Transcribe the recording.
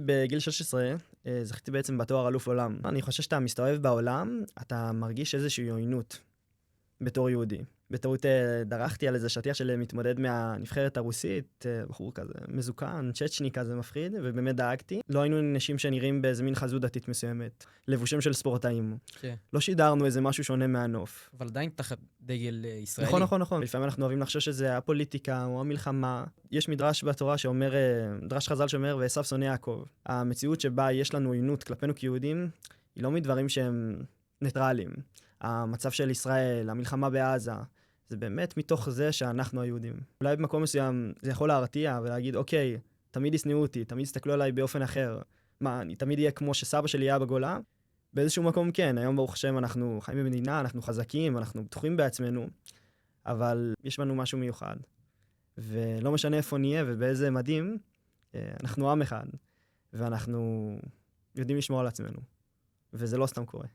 בגיל 16 זכיתי בעצם בתואר אלוף עולם. אני חושב שאתה מסתובב בעולם, אתה מרגיש איזושהי עוינות בתור יהודי. בטעות דרכתי על איזה שטיח של מתמודד מהנבחרת הרוסית, בחור כזה מזוקן, צ'צ'ני כזה מפחיד, ובאמת דאגתי. לא היינו אנשים שנראים באיזה מין חזות דתית מסוימת, לבושים של ספורטאים. כן. לא שידרנו איזה משהו שונה מהנוף. אבל עדיין תחת דגל ישראלי. נכון, נכון, נכון. לפעמים אנחנו אוהבים לחשוב שזה הפוליטיקה או המלחמה. יש מדרש בתורה שאומר, מדרש חז"ל שאומר, ועשיו שונא יעקב. המציאות שבה יש לנו עוינות כלפינו כיהודים, היא לא מדברים שהם ניטרליים. המצב של ישראל, המלחמה בעזה, זה באמת מתוך זה שאנחנו היהודים. אולי במקום מסוים זה יכול להרתיע ולהגיד, אוקיי, תמיד ישנאו אותי, תמיד יסתכלו עליי באופן אחר. מה, אני תמיד אהיה כמו שסבא שלי היה בגולה? באיזשהו מקום כן, היום ברוך השם אנחנו חיים במדינה, אנחנו חזקים, אנחנו בטוחים בעצמנו, אבל יש לנו משהו מיוחד. ולא משנה איפה נהיה ובאיזה מדים, אנחנו עם אחד, ואנחנו יודעים לשמור על עצמנו. וזה לא סתם קורה.